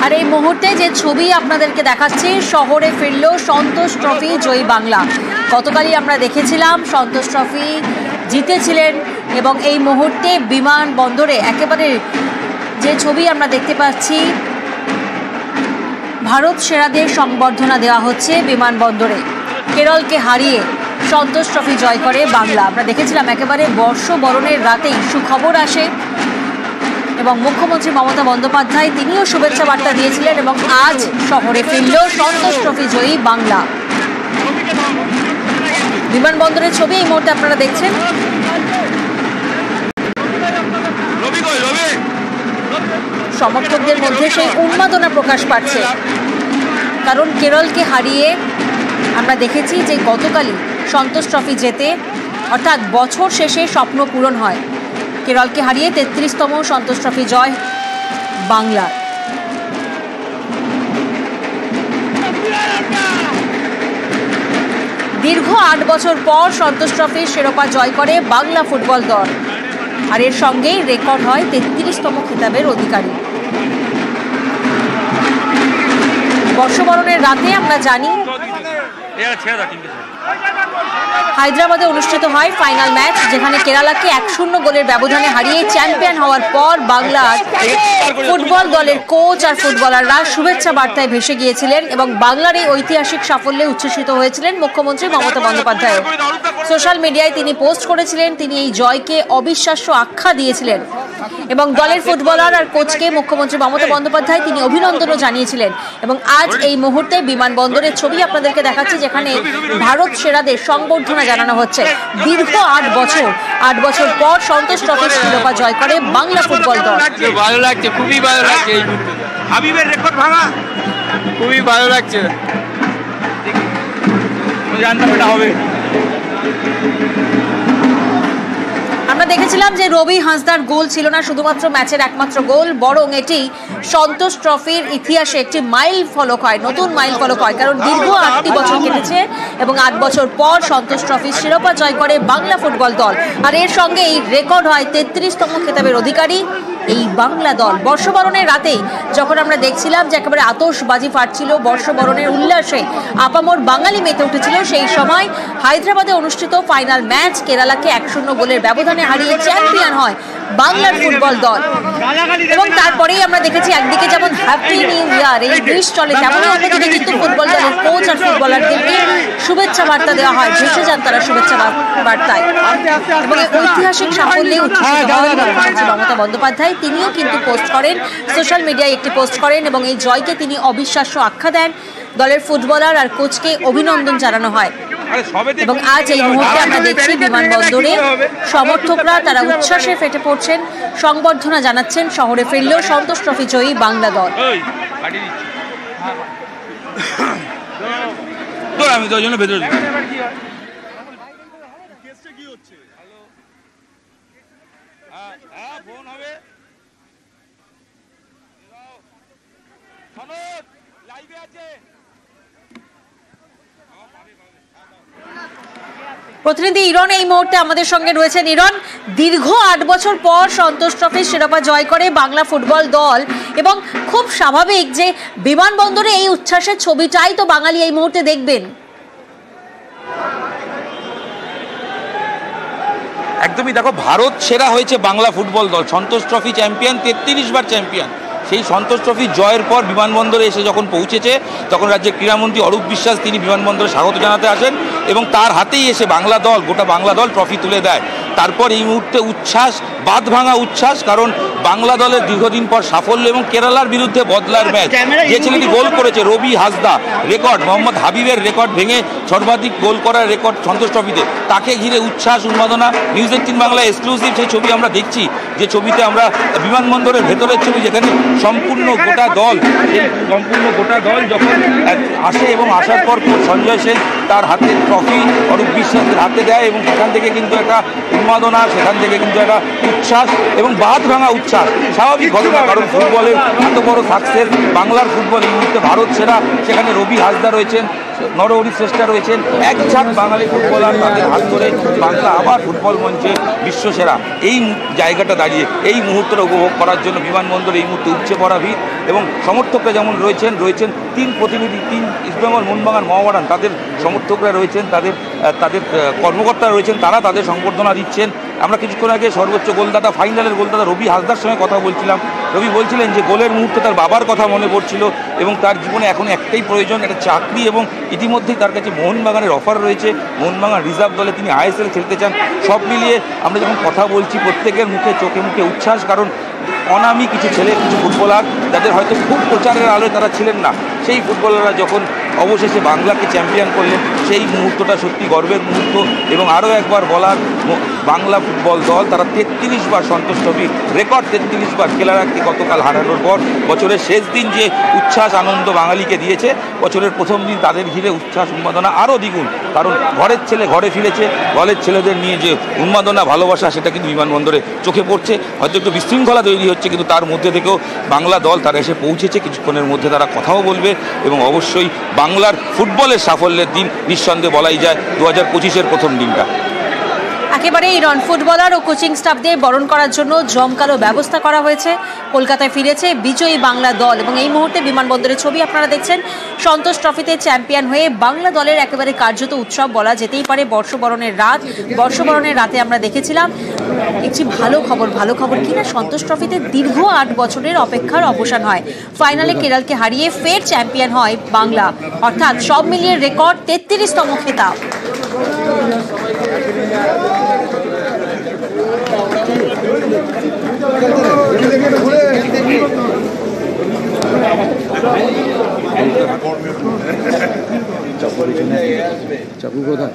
আর এই মুহূর্তে যে ছবি আপনাদেরকে দেখাচ্ছি, শহরে ফিরল সন্তোষ ট্রফি জয়ী বাংলা। গতকালই আমরা দেখেছিলাম সন্তোষ ট্রফি জিতেছিলেন এবং এই মুহূর্তে বিমানবন্দরে একেবারে যে ছবি আমরা দেখতে পাচ্ছি, ভারত সেরাদের সংবর্ধনা দেওয়া হচ্ছে বিমানবন্দরে। কেরলকে হারিয়ে সন্তোষ ট্রফি জয় করে বাংলা। আমরা দেখেছিলাম একেবারে বর্ষবরণের রাতেই সুখবর আসে এবং মুখ্যমন্ত্রী মমতা বন্দ্যোপাধ্যায় তিনিও শুভেচ্ছা বার্তা দিয়েছিলেন এবং আজ শহরে ফিরল সন্তোষ ট্রফি জয়ী বাংলা। বিমানবন্দরের ছবি এই মুহূর্তে আপনারা দেখছেন। সমর্থকদের মধ্যে সেই উন্মাদনা প্রকাশ পাচ্ছে, কারণ কেরলকে হারিয়ে আমরা দেখেছি যে গতকালই সন্তোষ ট্রফি জেতে, অর্থাৎ বছর শেষে স্বপ্ন পূরণ হয়। কেরলকে হারিয়ে ৩৩তম সন্তোষ ট্রফি জয় বাংলার। দীর্ঘ ৮ বছর পর সন্তোষ ট্রফির শিরোপা জয় করে বাংলা ফুটবল দল, আর এর সঙ্গেই রেকর্ড হয় ৩৩তম খেতাবের অধিকারী। বর্ষবরণের রাতে আমরা জানি হায়দ্রাবাদে অনুষ্ঠিত হয় ফাইনাল ম্যাচ, যেখানে কেরালাকে ১-০ গোলের ব্যবধানে হারিয়ে চ্যাম্পিয়ন হওয়ার পর বাংলার ফুটবল দলের কোচ আর ফুটবলাররা শুভেচ্ছা বার্তায় ভেসে গিয়েছিলেন এবং বাংলার এই ঐতিহাসিক সাফল্যে উচ্ছ্বসিত হয়েছিলেন মুখ্যমন্ত্রী মমতা বন্দ্যোপাধ্যায়। সোশ্যাল মিডিয়ায় তিনি পোস্ট করেছিলেন, তিনি এই জয়কে অবিশ্বাস্য আখ্যা দিয়েছিলেন এবং দলের ফুটবলার আর কোচকে মুখ্যমন্ত্রী মমতা বন্দ্যোপাধ্যায় তিনি অভিনন্দনও জানিয়েছিলেন। এবং আজ এই মুহূর্তে বিমানবন্দরের ছবি আপনাদেরকে দেখাচ্ছি, যেখানে ভারত সেরাদের সংবর্ধনা জানানো হচ্ছে। দীর্ঘ ৮ বছর পর সন্তোষ ট্রফির শিরোপা জয় করে বাংলা ফুটবল দল। ভালো লাগছে, খুবই ভালো লাগছে। হাবিবের রেকর্ড ভাঙা, খুবই ভালো লাগছে। জানতাম এটা হবে। আমরা দেখেছিলাম যে রবি হাঁসদার গোল ছিল না শুধুমাত্র ম্যাচের একমাত্র গোল, বরং এটি সন্তোষ ট্রফির ইতিহাসে একটি মাইল ফলক হয়, নতুন মাইল ফলক হয়, কারণ দীর্ঘ ৮টি বছর কেটেছে এবং ৮ বছর পর সন্তোষ ট্রফির শিরোপা জয় করে বাংলা ফুটবল দল, আর এর সঙ্গে এই রেকর্ড হয় ৩৩তম খেতাবের অধিকারী এই বাংলা দল। বর্ষবরণের রাতেই যখন আমরা দেখছিলাম যে একেবারে আতশবাজি ফাটছিল, বর্ষবরণের উল্লাসে আপামর বাঙালি মেতে উঠেছিল, সেই সময় হায়দ্রাবাদে অনুষ্ঠিত ফাইনাল ম্যাচ কেরালাকে ১-০ গোলের ব্যবধানে হারিয়ে চ্যাম্পিয়ন হয় বাংলার ফুটবল দল। এবং তারপরেই আমরা দেখেছি একদিকে যেমন হ্যাপি নিউ ইয়ার এই উইশ চলে, তেমনই অন্যদিকে কিন্তু ফুটবল দলের কোচ আর ফুটবলারদেরকে শুভেচ্ছা বার্তা দেওয়া হয়, ভেসে যান তারা শুভেচ্ছা বার্তায়। এবং ঐতিহাসিক সাফল্যে উচ্ছ্বসিত মুখ্যমন্ত্রী মমতা বন্দ্যোপাধ্যায় তিনিও কিন্তু পোস্ট করেন, সোশ্যাল মিডিয়ায় একটি পোস্ট করেন এবং এই জয়কে তিনি অবিশ্বাস্য আখ্যা দেন। দলের ফুটবলার আর কোচকে অভিনন্দন জানানো হয় এবং আজ এই মুহূর্তে আমরা দেখছি বিমানবন্দরে সমর্থকরা তারা উচ্ছ্বাসে ফেটে পড়ছেন, সংবর্ধনা জানাচ্ছেন। শহরে ফিরল সন্তোষ ট্রফি জয়ী বাংলা দল। প্রতিনিধি ইরন এই মুহূর্তে আমাদের সঙ্গে রয়েছেন। ইরন, দীর্ঘ ৮ বছর পর সন্তোষ ট্রফির শিরোপা জয় করে বাংলা ফুটবল দল এবং খুব স্বাভাবিক যে বিমানবন্দরে এই উচ্ছ্বাসের ছবিটাই তো বাঙালি এই মুহূর্তে দেখবেন। একদমই, দেখো ভারত সেরা হয়েছে বাংলা ফুটবল দল, সন্তোষ ট্রফি চ্যাম্পিয়ন, ৩৩ বার চ্যাম্পিয়ন। সেই সন্তোষ ট্রফি জয়ের পর বিমানবন্দরে এসে যখন পৌঁছেছে, তখন রাজ্যের ক্রীড়ামন্ত্রী অরূপ বিশ্বাস তিনি বিমানবন্দরে স্বাগত জানাতে আসেন এবং তার হাতেই এসে বাংলা দল, গোটা বাংলা দল ট্রফি তুলে দেয়। তারপর এই মুহূর্তে উচ্ছ্বাস, বাঁধ ভাঙা উচ্ছ্বাস, কারণ বাংলা দলের দীর্ঘদিন পর সাফল্য এবং কেরালার বিরুদ্ধে বদলার ম্যাচ। যে ছেলেটি গোল করেছে রবি হাঁসদা, রেকর্ড মোহাম্মদ হাবিবের রেকর্ড ভেঙে সর্বাধিক গোল করার রেকর্ড সন্তোষ ট্রফিতে, তাকে ঘিরে উচ্ছ্বাস উন্মাদনা। নিউজ ১৮ বাংলা এক্সক্লুসিভ সেই ছবি আমরা দেখছি, যে ছবিতে আমরা বিমানবন্দরের ভেতরের ছবি, যেখানে সম্পূর্ণ গোটা দল যখন আসে এবং আসার পর সঞ্জয় সেন তার হাতে ট্রফি অরূপ বিশ্বাসের হাতে দেয় এবং সেখান থেকে কিন্তু একটা উন্মাদনা, সেখান থেকে কিন্তু একটা উচ্ছ্বাস এবং বাঁধ ভাঙা উচ্ছ্বাস। স্বাভাবিক ঘটনা, কারণ ফুটবলের এত বড় সাকসেস, বাংলার ফুটবল এই মুহূর্তে ভারত সেরা, সেখানে রবি হাঁসদা রয়েছেন, নরহরি শ্রেষ্ঠা রয়েছেন, এক ঝাঁক বাঙালি ফুটবলার, তাদের হাত ধরে বাংলা আবার ফুটবল মঞ্চে বিশ্বসেরা এই জায়গাটা দাঁড়িয়ে এই মুহূর্তটা উপভোগ করার জন্য বিমানবন্দরে এই মুহূর্তে উপচে পড়া ভিড়। এবং সমর্থকরা যেমন রয়েছেন 3 প্রতিনিধি, 3 ইস্টবেঙ্গল, মোহনবাগান, মহামেডান, তাদের সমর্থকরা রয়েছেন, তাদের কর্মকর্তারা রয়েছেন, তারা তাদের সংবর্ধনা দিচ্ছেন। আমরা কিছুক্ষণ আগে সর্বোচ্চ গোলদাতা, ফাইনালের গোলদাতা রবি হাসদার সঙ্গে কথা বলছিলাম। রবি বলছিলেন যে গোলের মুহূর্তে তার বাবার কথা মনে পড়ছিল এবং তার জীবনে এখন একটাই প্রয়োজন, একটা চাকরি, এবং ইতিমধ্যেই তার কাছে মোহনবাগানের অফার রয়েছে। মোহনবাগান রিজার্ভ দলে তিনি ISL খেলতে চান। সব মিলিয়ে আমরা যখন কথা বলছি প্রত্যেকের মুখে চোখে মুখে উচ্ছ্বাস, কারণ অনামী কিছু ছেলে, কিছু ফুটবলার যাদের হয়তো খুব প্রচারের আলোয় তারা ছিলেন না, সেই ফুটবলাররা যখন অবশেষে বাংলাকে চ্যাম্পিয়ন করলেন, সেই মুহূর্তটা সত্যি গর্বের মুহূর্ত। এবং আরও একবার বলার, বাংলা ফুটবল দল তারা 33 বার সন্তোষ ট্রফি রেকর্ড 33 বার কেলারাকে গতকাল হারানোর পর বছরের শেষ দিন যে উচ্ছ্বাস আনন্দ বাঙালিকে দিয়েছে, বছরের প্রথম দিন তাদের ঘিরে উচ্ছ্বাস উন্মাদনা আরও দ্বিগুণ, কারণ ঘরের ছেলে ঘরে ফিরেছে। ঘরের ছেলেদের নিয়ে যে উন্মাদনা ভালোবাসা সেটা কিন্তু বিমানবন্দরে চোখে পড়ছে। হয়তো একটু বিশৃঙ্খলা তৈরি হচ্ছে, কিন্তু তার মধ্যে থেকেও বাংলা দল তারা এসে পৌঁছেছে। কিছুক্ষণের মধ্যে তারা কথাও বলবে এবং অবশ্যই বাংলার ফুটবলের সাফল্যের দিন নিঃসন্দেহে বলাই যায় 2025-এর প্রথম দিনটা। একেবারে এই ফুটবলার ও কোচিং স্টাফদের বরণ করার জন্য জমকালো ব্যবস্থা করা হয়েছে। কলকাতায় ফিরেছে বিজয়ী বাংলা দল এবং এই মুহূর্তে বিমানবন্দরের ছবি আপনারা দেখছেন। সন্তোষ ট্রফিতে চ্যাম্পিয়ন হয়ে বাংলা দলের একেবারে কার্যত উৎসব বলা যেতেই পারে বর্ষবরণের রাত। বর্ষবরণের রাতে আমরা দেখেছিলাম একটি ভালো খবর কিনা, সন্তোষ ট্রফিতে দীর্ঘ 8 বছরের অপেক্ষার অবসান হয়। ফাইনালে কেরলকে হারিয়ে ফের চ্যাম্পিয়ন হয় বাংলা, অর্থাৎ সব মিলিয়ে রেকর্ড 33তম খেতাব। চাপু কোথায়?